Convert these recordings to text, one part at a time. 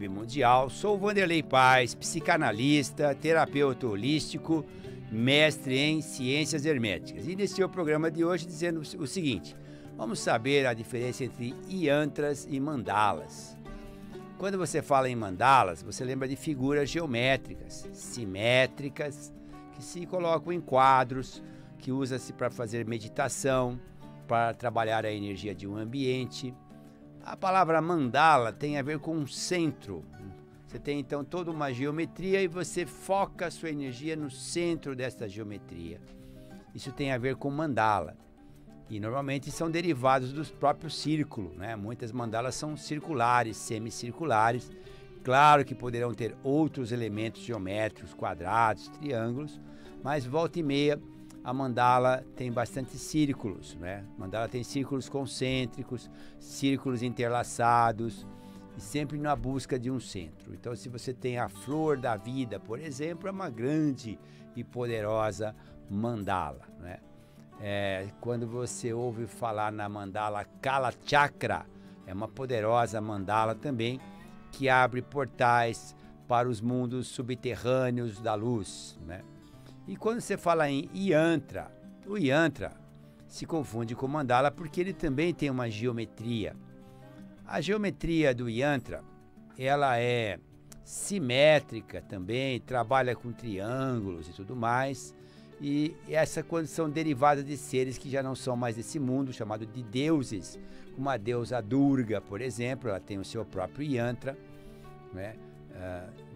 web mundial. Sou Vanderlei Paz, psicanalista, terapeuta holístico, mestre em ciências herméticas. E iniciei o programa de hoje dizendo o seguinte: vamos saber a diferença entre yantras e mandalas. Quando você fala em mandalas, você lembra de figuras geométricas, simétricas, que se colocam em quadros, que usa-se para fazer meditação, para trabalhar a energia de um ambiente. A palavra mandala tem a ver com um centro. Você tem então toda uma geometria e você foca a sua energia no centro dessa geometria. Isso tem a ver com mandala. E normalmente são derivados dos próprios círculos, né? Muitas mandalas são circulares, semicirculares. Claro que poderão ter outros elementos geométricos, quadrados, triângulos, mas volta e meia a mandala tem bastante círculos, né? A mandala tem círculos concêntricos, círculos interlaçados, e sempre na busca de um centro. Então, se você tem a flor da vida, por exemplo, é uma grande e poderosa mandala, né? Quando você ouve falar na mandala Kala Chakra, é uma poderosa mandala também, que abre portais para os mundos subterrâneos da luz, né? E quando você fala em yantra, o yantra se confunde com mandala porque ele também tem uma geometria. A geometria do yantra, ela é simétrica também, trabalha com triângulos e tudo mais. E essa condição derivada de seres que já não são mais desse mundo, chamado de deuses, como a deusa Durga, por exemplo, ela tem o seu próprio yantra, né?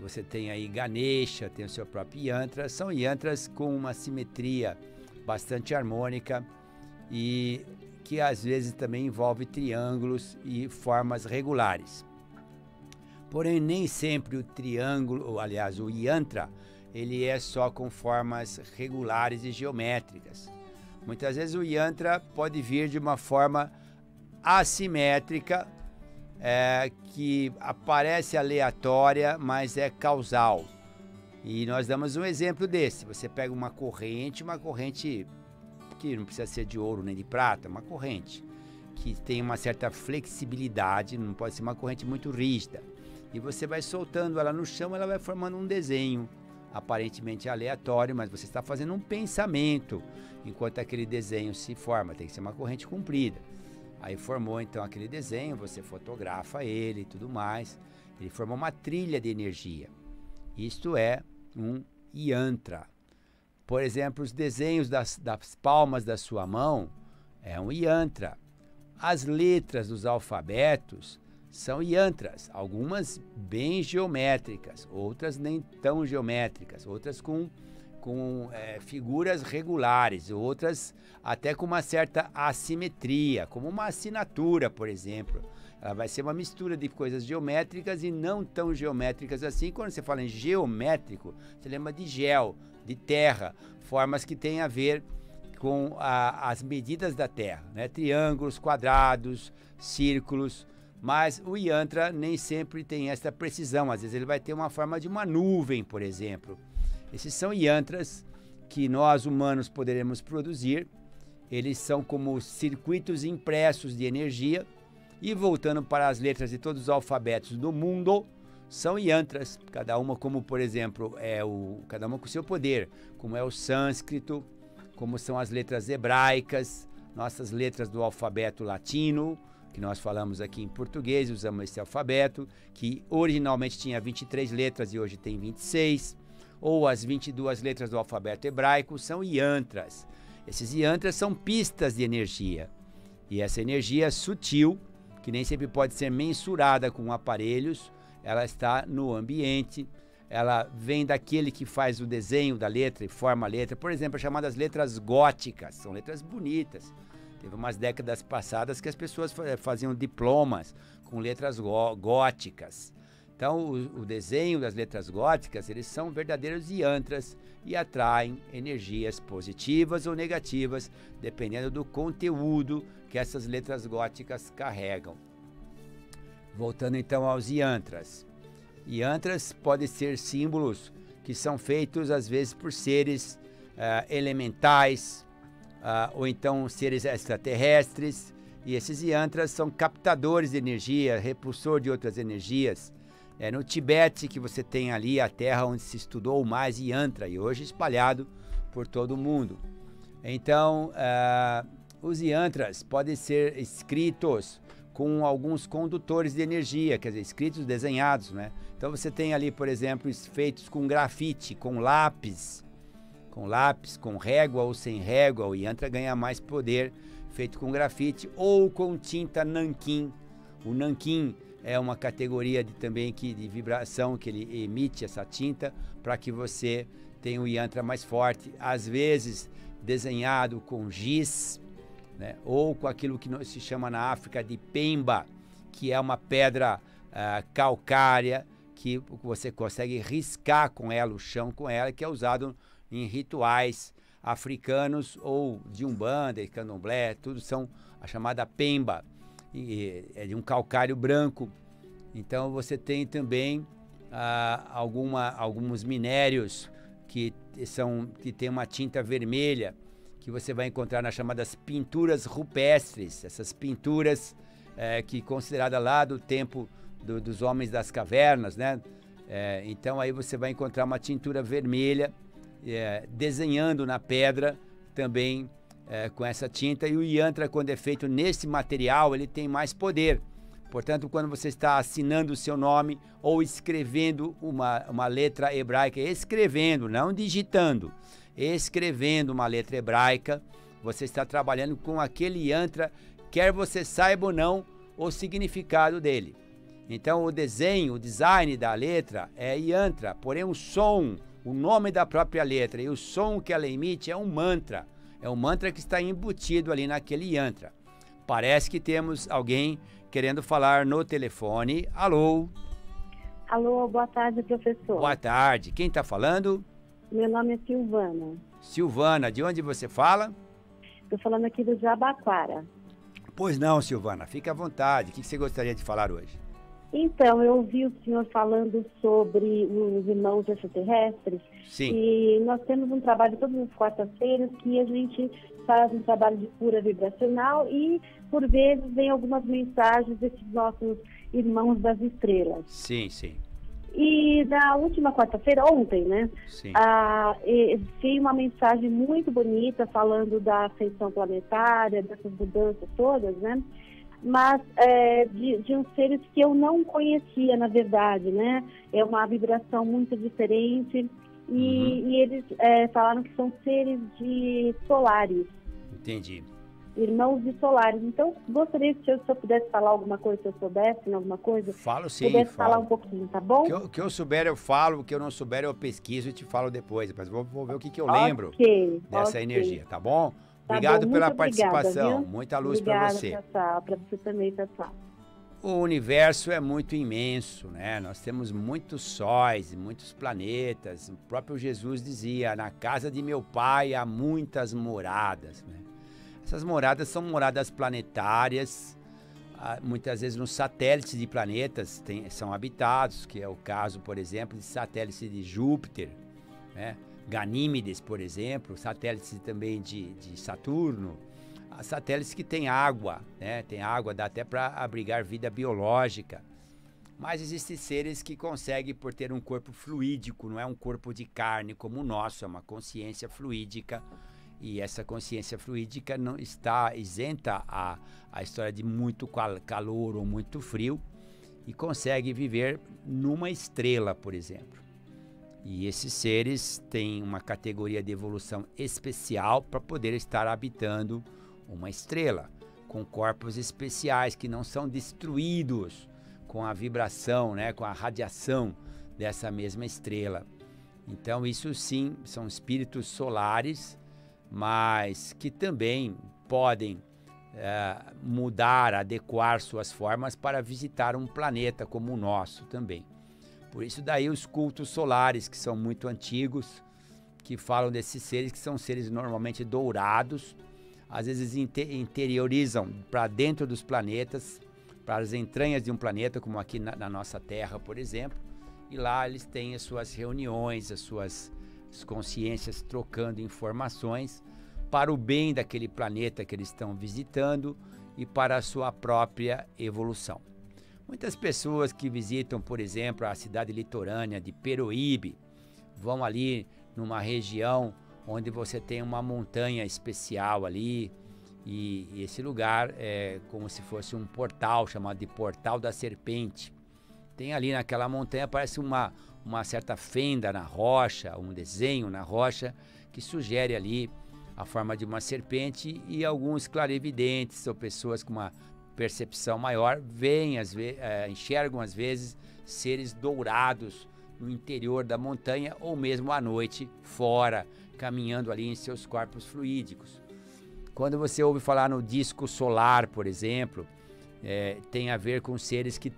Você tem aí Ganesha, tem o seu próprio yantra. São yantras com uma simetria bastante harmônica e que às vezes também envolve triângulos e formas regulares. Porém, nem sempre o triângulo, aliás, o yantra, ele é só com formas regulares e geométricas. Muitas vezes o yantra pode vir de uma forma assimétrica, que aparece aleatória, mas é causal. E nós damos um exemplo desse. Você pega uma corrente que não precisa ser de ouro nem de prata, uma corrente que tem uma certa flexibilidade, não pode ser uma corrente muito rígida. E você vai soltando ela no chão, ela vai formando um desenho, aparentemente aleatório, mas você está fazendo um pensamento enquanto aquele desenho se forma. Tem que ser uma corrente comprida. Aí formou então aquele desenho, você fotografa ele e tudo mais. Ele formou uma trilha de energia. Isto é um yantra. Por exemplo, os desenhos das palmas da sua mão é um yantra. As letras dos alfabetos são yantras, algumas bem geométricas, outras nem tão geométricas, outras com figuras regulares, outras até com uma certa assimetria, como uma assinatura, por exemplo. Ela vai ser uma mistura de coisas geométricas e não tão geométricas assim. Quando você fala em geométrico, você lembra de gel, de terra, formas que têm a ver com as medidas da terra, né? Triângulos, quadrados, círculos. Mas o yantra nem sempre tem essa precisão. Às vezes ele vai ter uma forma de uma nuvem, por exemplo. Esses são yantras que nós humanos poderemos produzir. Eles são como circuitos impressos de energia. E voltando para as letras de todos os alfabetos do mundo, são yantras, cada uma como, por exemplo, cada uma com seu poder, como é o sânscrito, como são as letras hebraicas, nossas letras do alfabeto latino, que nós falamos aqui em português, usamos esse alfabeto, que originalmente tinha 23 letras e hoje tem 26, ou as 22 letras do alfabeto hebraico são yantras. Esses yantras são pistas de energia, e essa energia sutil, que nem sempre pode ser mensurada com aparelhos, ela está no ambiente, ela vem daquele que faz o desenho da letra e forma a letra, por exemplo, as chamadas letras góticas, são letras bonitas. Teve umas décadas passadas que as pessoas faziam diplomas com letras góticas. Então, o desenho das letras góticas, eles são verdadeiros yantras e atraem energias positivas ou negativas, dependendo do conteúdo que essas letras góticas carregam. Voltando então aos yantras. Yantras podem ser símbolos que são feitos às vezes por seres elementais, ou então seres extraterrestres, e esses yantras são captadores de energia, repulsor de outras energias. É no Tibete que você tem ali a terra onde se estudou mais Yantra e hoje espalhado por todo o mundo. Então, os Yantras podem ser escritos com alguns condutores de energia, quer dizer, escritos desenhados, né? Então você tem ali, por exemplo, feitos com grafite, com lápis, com régua ou sem régua. O Yantra ganha mais poder feito com grafite ou com tinta nanquim. O nanquim é uma categoria de vibração que ele emite essa tinta para que você tenha o Yantra mais forte, às vezes desenhado com giz, né? Ou com aquilo que se chama na África de pemba, que é uma pedra calcária que você consegue riscar com ela, o chão com ela, que é usado em rituais africanos ou de umbanda e candomblé, tudo são a chamada pemba, e é de um calcário branco. Então você tem também alguns minérios que tem uma tinta vermelha, que você vai encontrar nas chamadas pinturas rupestres, essas pinturas que considerada lá do tempo dos homens das cavernas, né? Então aí você vai encontrar uma tintura vermelha desenhando na pedra também com essa tinta, e o Yantra, quando é feito nesse material, ele tem mais poder. Portanto, quando você está assinando o seu nome ou escrevendo uma letra hebraica, escrevendo, não digitando, escrevendo uma letra hebraica, você está trabalhando com aquele Yantra, quer você saiba ou não o significado dele. Então o design da letra é Yantra, porém o som, o nome da própria letra e o som que ela emite é um mantra que está embutido ali naquele Yantra. Parece que temos alguém querendo falar no telefone. Alô? Alô, boa tarde, professor. Boa tarde. Quem está falando? Meu nome é Silvana. Silvana, de onde você fala? Estou falando aqui do Jabaquara. Pois não, Silvana, fique à vontade. O que você gostaria de falar hoje? Então, eu ouvi o senhor falando sobre os irmãos extraterrestres. Sim. E nós temos um trabalho todas as quartas-feiras que a gente faz um trabalho de cura vibracional e, por vezes, vem algumas mensagens desses nossos irmãos das estrelas. Sim, sim. E na última quarta-feira, ontem, né? Sim. Veio uma mensagem muito bonita falando da ascensão planetária, dessas mudanças todas, né? Mas de uns seres que eu não conhecia, na verdade, né? É uma vibração muito diferente e eles falaram que são seres de solares. Entendi. Irmãos de solares. Então, gostaria que se eu pudesse falar alguma coisa, se eu soubesse alguma coisa. Falo sim, pudesse falar um pouquinho, tá bom? O que eu souber eu falo, o que eu não souber eu pesquiso e te falo depois. Mas vou ver o que eu lembro dessa energia, tá bom? Obrigado pela participação. Muita luz para você. Para você também, pessoal. O universo é muito imenso, né? Nós temos muitos sóis, muitos planetas. O próprio Jesus dizia, na casa de meu pai há muitas moradas, né? Essas moradas são moradas planetárias, muitas vezes nos satélites de planetas são habitados, que é o caso, por exemplo, de satélites de Júpiter, né? Ganímedes, por exemplo, satélites também de Saturno, satélites que têm água, né? Tem água, dá até para abrigar vida biológica. Mas existem seres que conseguem, por ter um corpo fluídico, não é um corpo de carne como o nosso, é uma consciência fluídica. E essa consciência fluídica não está isenta à história de muito calor ou muito frio e consegue viver numa estrela, por exemplo. E esses seres têm uma categoria de evolução especial para poder estar habitando uma estrela, com corpos especiais que não são destruídos com a vibração, né, com a radiação dessa mesma estrela. Então isso sim, são espíritos solares, mas que também podem mudar, adequar suas formas para visitar um planeta como o nosso também. Por isso daí os cultos solares, que são muito antigos, que falam desses seres, que são seres normalmente dourados, às vezes interiorizam para dentro dos planetas, para as entranhas de um planeta, como aqui na nossa Terra, por exemplo, e lá eles têm as suas reuniões, as suas consciências trocando informações para o bem daquele planeta que eles estão visitando e para a sua própria evolução. Muitas pessoas que visitam, por exemplo, a cidade litorânea de Peruíbe, vão ali numa região onde você tem uma montanha especial ali, e esse lugar é como se fosse um portal, chamado de Portal da Serpente. Tem ali naquela montanha, parece uma certa fenda na rocha, um desenho na rocha, que sugere ali a forma de uma serpente, e alguns clarividentes ou pessoas com uma percepção maior enxergam às vezes seres dourados no interior da montanha ou mesmo à noite fora, caminhando ali em seus corpos fluídicos. Quando você ouve falar no disco solar, por exemplo, tem a ver com seres que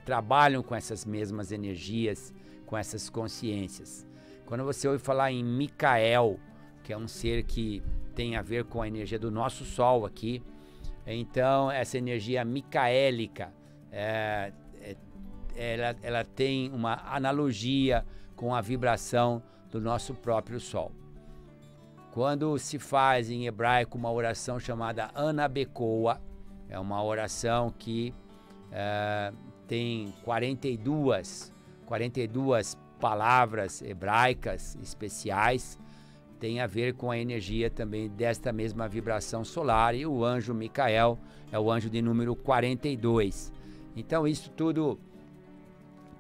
trabalham com essas mesmas energias, com essas consciências. Quando você ouve falar em Micael, que é um ser que tem a ver com a energia do nosso Sol aqui, então essa energia micaélica, ela tem uma analogia com a vibração do nosso próprio Sol. Quando se faz em hebraico uma oração chamada Anabekoa, é uma oração que tem 42 palavras hebraicas especiais, tem a ver com a energia também desta mesma vibração solar, e o anjo Micael é o anjo de número 42. Então isso tudo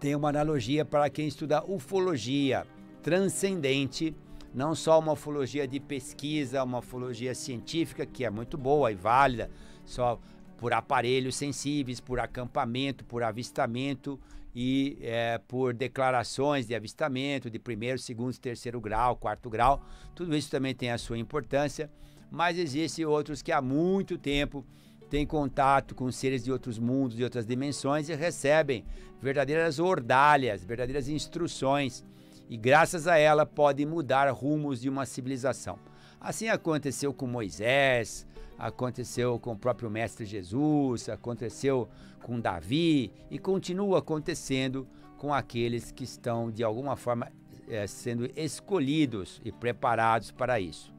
tem uma analogia para quem estuda ufologia transcendente, não só uma ufologia de pesquisa, uma ufologia científica, que é muito boa e válida, só por aparelhos sensíveis, por acampamento, por avistamento e por declarações de avistamento de primeiro, segundo, terceiro grau, quarto grau. Tudo isso também tem a sua importância, mas existem outros que há muito tempo têm contato com seres de outros mundos, de outras dimensões, e recebem verdadeiras ordalhas, verdadeiras instruções, e graças a ela podem mudar rumos de uma civilização. Assim aconteceu com Moisés, aconteceu com o próprio Mestre Jesus, aconteceu com Davi e continua acontecendo com aqueles que estão de alguma forma sendo escolhidos e preparados para isso.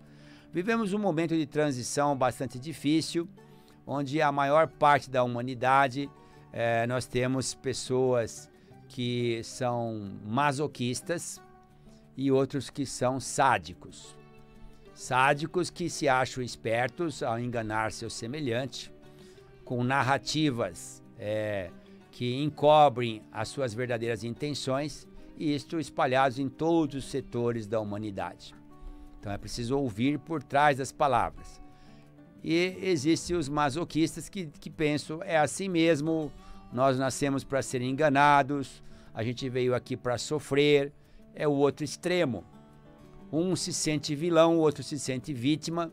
Vivemos um momento de transição bastante difícil, onde a maior parte da humanidade, nós temos pessoas que são masoquistas e outros que são sádicos. Sádicos que se acham espertos ao enganar seu semelhante, com narrativas que encobrem as suas verdadeiras intenções, e isto espalhados em todos os setores da humanidade. Então é preciso ouvir por trás das palavras. E existem os masoquistas que pensam, é assim mesmo, nós nascemos para ser enganados, a gente veio aqui para sofrer. É o outro extremo. Um se sente vilão, o outro se sente vítima,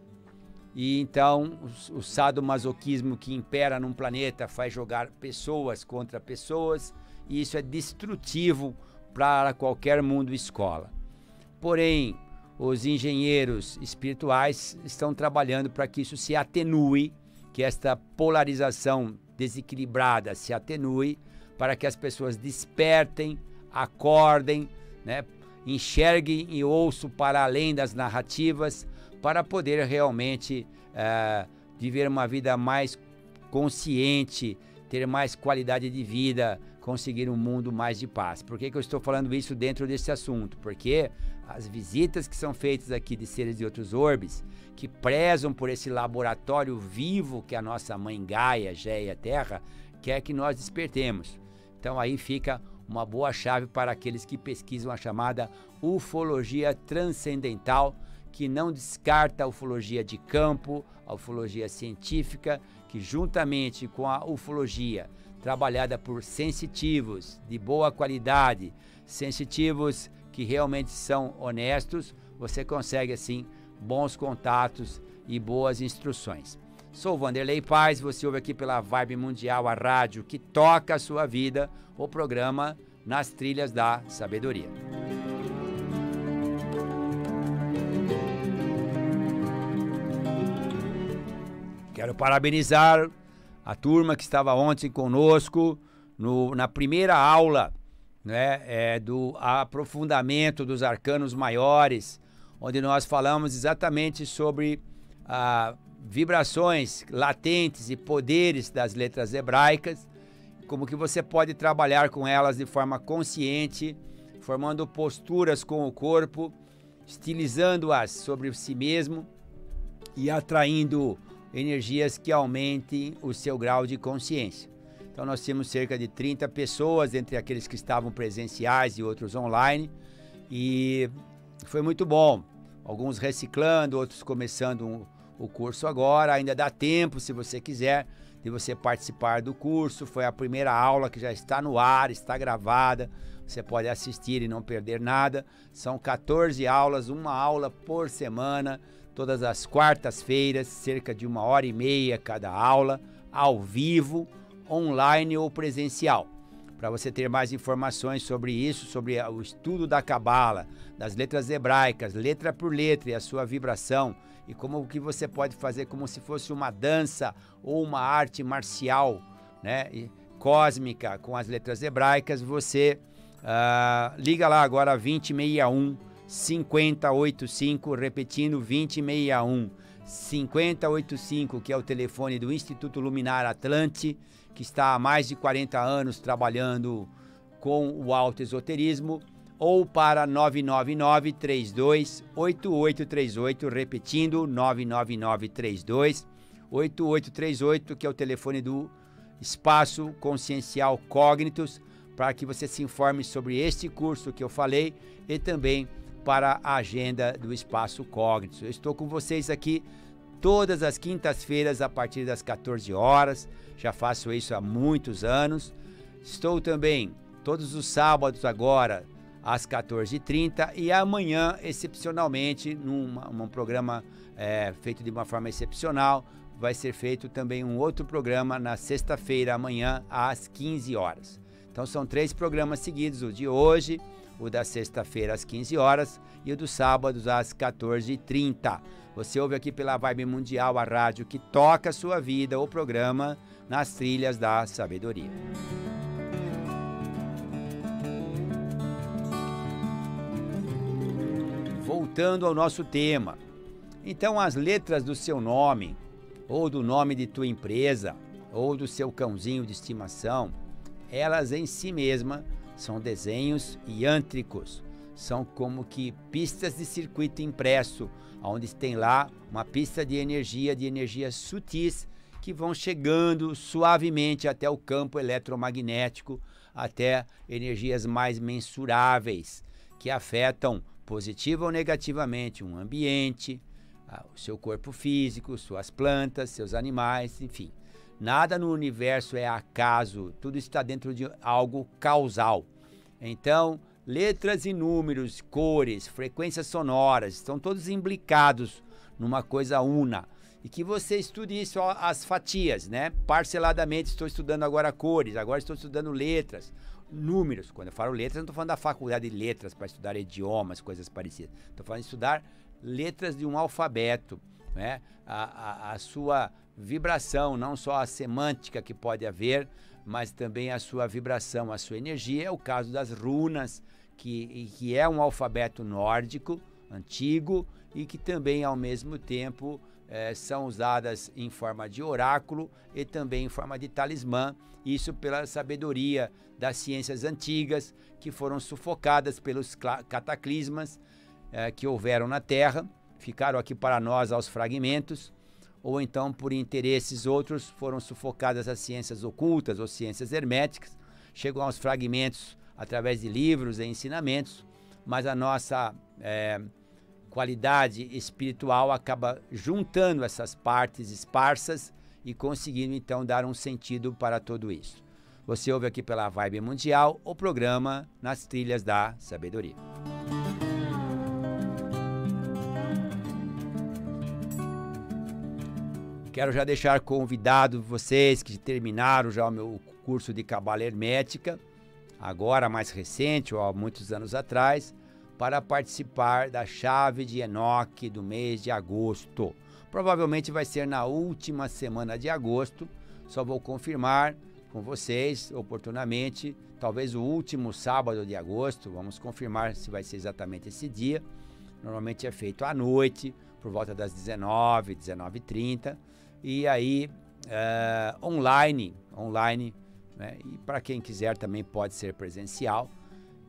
e então o sadomasoquismo que impera num planeta faz jogar pessoas contra pessoas, e isso é destrutivo para qualquer mundo escola. Porém, os engenheiros espirituais estão trabalhando para que isso se atenue, que esta polarização desequilibrada se atenue, para que as pessoas despertem, acordem, enxerguem e ouçam para além das narrativas, para poder realmente viver uma vida mais consciente, ter mais qualidade de vida, conseguir um mundo mais de paz. Por que eu estou falando isso dentro desse assunto? Porque as visitas que são feitas aqui de seres de outros orbes, que prezam por esse laboratório vivo que a nossa mãe Gaia, Géia, Terra, quer que nós despertemos. Então aí fica uma boa chave para aqueles que pesquisam a chamada ufologia transcendental, que não descarta a ufologia de campo, a ufologia científica, que juntamente com a ufologia trabalhada por sensitivos de boa qualidade, sensitivos que realmente são honestos, você consegue assim bons contatos e boas instruções. Sou Vanderlei Paz, você ouve aqui pela Vibe Mundial, a rádio que toca a sua vida, o programa Nas Trilhas da Sabedoria. Quero parabenizar a turma que estava ontem conosco na primeira aula, do aprofundamento dos arcanos maiores, onde nós falamos exatamente sobre vibrações latentes e poderes das letras hebraicas, como que você pode trabalhar com elas de forma consciente, formando posturas com o corpo, estilizando-as sobre si mesmo e atraindo energias que aumentem o seu grau de consciência. Então nós temos cerca de 30 pessoas, entre aqueles que estavam presenciais e outros online, e foi muito bom. Alguns reciclando, outros começando o curso agora. Ainda dá tempo, se você quiser, de você participar do curso. Foi a primeira aula que já está no ar, está gravada. Você pode assistir e não perder nada. São 14 aulas, uma aula por semana, todas as quartas-feiras, cerca de 1h30 cada aula, ao vivo, online ou presencial. Para você ter mais informações sobre isso, sobre o estudo da Cabala, das letras hebraicas, letra por letra e a sua vibração, e como o que você pode fazer como se fosse uma dança ou uma arte marcial, né, cósmica com as letras hebraicas, você liga lá agora 2061 5085, repetindo 2061 5085, que é o telefone do Instituto Luminar Atlante, que está há mais de 40 anos trabalhando com o autoesoterismo, ou para 999-32-8838, repetindo 999-32-8838, que é o telefone do Espaço Consciencial Cognitus, para que você se informe sobre este curso que eu falei e também para a agenda do Espaço Cognitus. Eu estou com vocês aqui todas as quintas-feiras a partir das 14 horas, já faço isso há muitos anos. Estou também todos os sábados agora às 14h30 e amanhã, excepcionalmente, num programa feito de uma forma excepcional, vai ser feito também um outro programa na sexta-feira, amanhã, às 15 horas. Então são 3 programas seguidos, o de hoje, o da sexta-feira às 15 horas e o dos sábados às 14h30. Você ouve aqui pela Vibe Mundial, a rádio que toca a sua vida, o programa Nas Trilhas da Sabedoria. Voltando ao nosso tema. Então, as letras do seu nome, ou do nome de tua empresa, ou do seu cãozinho de estimação, elas em si mesmas são desenhos yântricos, são como que pistas de circuito impresso, onde tem lá uma pista de energias sutis que vão chegando suavemente até o campo eletromagnético, até energias mais mensuráveis, que afetam positiva ou negativamente um ambiente, o seu corpo físico, suas plantas, seus animais, enfim. Nada no universo é acaso, tudo está dentro de algo causal. Então, letras e números, cores, frequências sonoras, estão todos imbricados numa coisa una. E que você estude isso, as fatias, né? Parceladamente, estou estudando agora cores, agora estou estudando letras, números. Quando eu falo letras, não estou falando da faculdade de letras para estudar idiomas, coisas parecidas. Estou falando de estudar letras de um alfabeto, né? A sua vibração, não só a semântica que pode haver, mas também a sua vibração, a sua energia. É o caso das runas, que é um alfabeto nórdico, antigo, e que também, ao mesmo tempo, são usadas em forma de oráculo e também em forma de talismã, isso pela sabedoria das ciências antigas, que foram sufocadas pelos cataclismas que houveram na Terra, ficaram aqui para nós aos fragmentos, ou então por interesses outros foram sufocadas as ciências ocultas ou ciências herméticas, chegam aos fragmentos através de livros e ensinamentos, mas a nossa qualidade espiritual acaba juntando essas partes esparsas e conseguindo então dar um sentido para tudo isso. Você ouve aqui pela Vibe Mundial o programa Nas Trilhas da Sabedoria. Quero já deixar convidado vocês que terminaram já o meu curso de Cabala Hermética, agora mais recente ou há muitos anos atrás, para participar da chave de Enoque do mês de agosto. Provavelmente vai ser na última semana de agosto, só vou confirmar com vocês oportunamente, talvez o último sábado de agosto, vamos confirmar se vai ser exatamente esse dia. Normalmente é feito à noite, por volta das 19h30, e aí online né? E para quem quiser também pode ser presencial.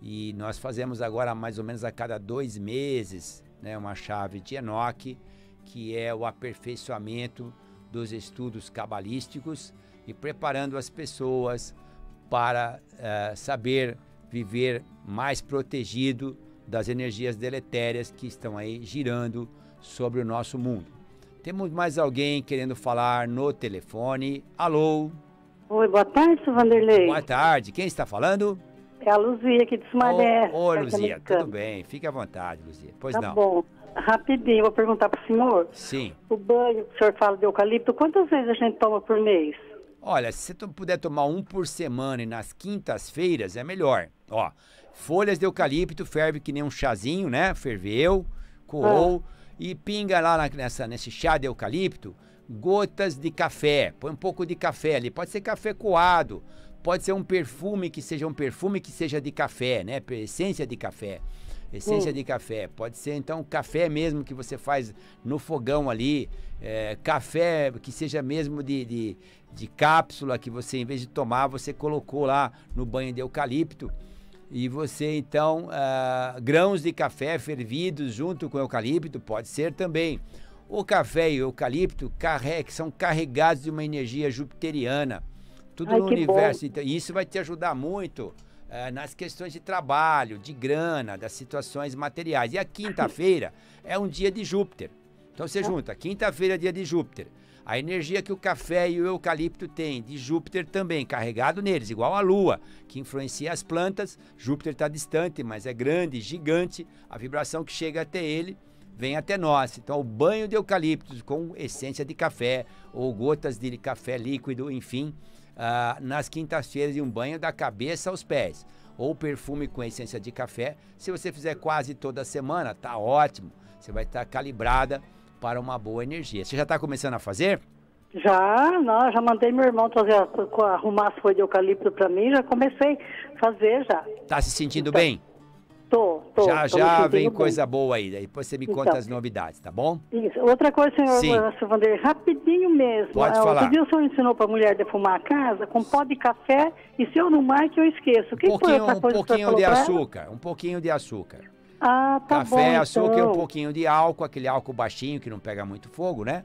E nós fazemos agora mais ou menos a cada 2 meses, né, uma chave de Enoque, que é o aperfeiçoamento dos estudos cabalísticos e preparando as pessoas para saber viver mais protegido das energias deletérias que estão aí girando sobre o nosso mundo. Temos mais alguém querendo falar no telefone. Alô? Oi, boa tarde, seu Vanderlei. Boa tarde. Quem está falando? É a Luzia aqui de Sumaré. Oi, Luzia. Tudo bem. Fique à vontade, Luzia. Pois não. Tá bom. Rapidinho, vou perguntar para o senhor. Sim. O banho que o senhor fala de eucalipto, quantas vezes a gente toma por mês? Olha, se você puder tomar 1 por semana e nas quintas-feiras, é melhor. Ó, folhas de eucalipto, ferve que nem um chazinho, né? Ferveu, coou e pinga lá nesse chá de eucalipto gotas de café. Põe um pouco de café ali. Pode ser café coado, pode ser um perfume que seja de café, né? Essência de café. Essência de café. Pode ser, então, café mesmo que você faz no fogão ali. Café que seja mesmo de cápsula, que você, em vez de tomar, você colocou lá no banho de eucalipto. E você, então, grãos de café fervidos junto com o eucalipto, pode ser também. O café e o eucalipto são carregados de uma energia jupiteriana. Tudo no universo. Então, isso vai te ajudar muito nas questões de trabalho, de grana, das situações materiais. E a quinta-feira é um dia de Júpiter. Então você junta, quinta-feira é dia de Júpiter. A energia que o café e o eucalipto têm, de Júpiter também, carregado neles, igual a Lua, que influencia as plantas. Júpiter está distante, mas é grande, gigante. A vibração que chega até ele vem até nós. Então, o banho de eucaliptos com essência de café ou gotas de café líquido, enfim, nas quintas-feiras, e um banho da cabeça aos pés. Ou perfume com essência de café. Se você fizer quase toda semana, tá ótimo. Você vai estar calibrada para uma boa energia. Você já está começando a fazer? Já mandei meu irmão arrumar as folhas de eucalipto para mim, já comecei a fazer já. Tá se sentindo bem? Tô Já vem coisa boa aí, depois você me conta as novidades, tá bom? Isso. Outra coisa, senhor Vanderlei, rapidinho mesmo. Pode falar. Outro dia o senhor ensinou para a mulher defumar a casa com pó de café, e se eu não marque, eu esqueço. Um pouquinho de açúcar, um pouquinho de açúcar. Ah, tá bom, Café, açúcar então. E um pouquinho de álcool, aquele álcool baixinho que não pega muito fogo, né?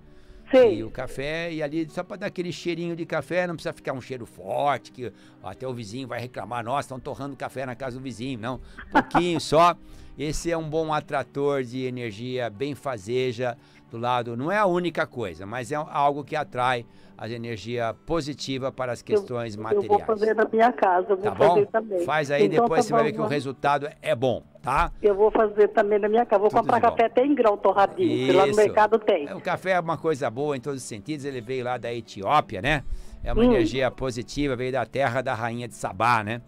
Sei. E o café, e ali só para dar aquele cheirinho de café, não precisa ficar um cheiro forte, que até o vizinho vai reclamar, nossa, estão torrando café na casa do vizinho. Não, um pouquinho só. Esse é um bom atrator de energia benfazeja do lado. Não é a única coisa, mas é algo que atrai a energia positiva para as questões materiais. Eu vou fazer na minha casa, tá bom? Também. Faz aí, então, depois você vai ver que o resultado é bom, tá? Eu vou fazer também na minha casa. Vou comprar café até em grão torradinho, que lá no mercado tem. O café é uma coisa boa em todos os sentidos. Ele veio lá da Etiópia, né? É uma energia positiva, veio da terra da rainha de Sabá, né?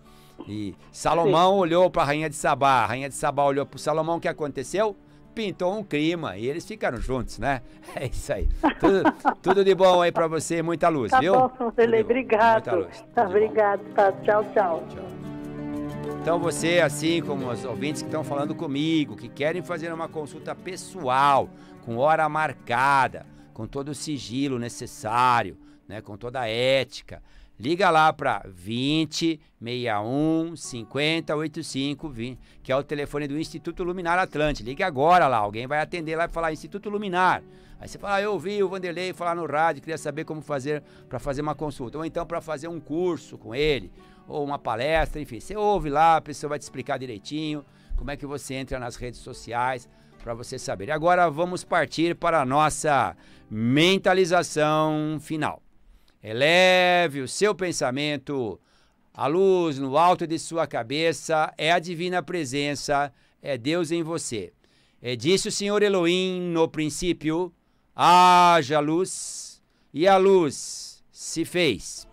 E Salomão olhou para a rainha de Sabá. A rainha de Sabá olhou para o Salomão. O que aconteceu? Pintou um clima e eles ficaram juntos, né? É isso aí. Tudo de bom aí pra você, muita luz, viu? Tá bom, obrigado. Muita luz. Tá, obrigado. Tá, tchau. Então você, assim como os ouvintes que estão falando comigo, que querem fazer uma consulta pessoal, com hora marcada, com todo o sigilo necessário, né? Com toda a ética, liga lá para 20 61 50 85 20, que é o telefone do Instituto Luminar Atlântico. Ligue agora lá, alguém vai atender lá e falar Instituto Luminar. Aí você fala, eu ouvi o Vanderlei falar no rádio, queria saber como fazer para fazer uma consulta, ou então para fazer um curso com ele, ou uma palestra, enfim. Você ouve lá, a pessoa vai te explicar direitinho como é que você entra nas redes sociais para você saber. E agora vamos partir para a nossa mentalização final. Eleve o seu pensamento, a luz no alto de sua cabeça, é a divina presença, é Deus em você. Disse o Senhor Elohim no princípio, haja luz, e a luz se fez.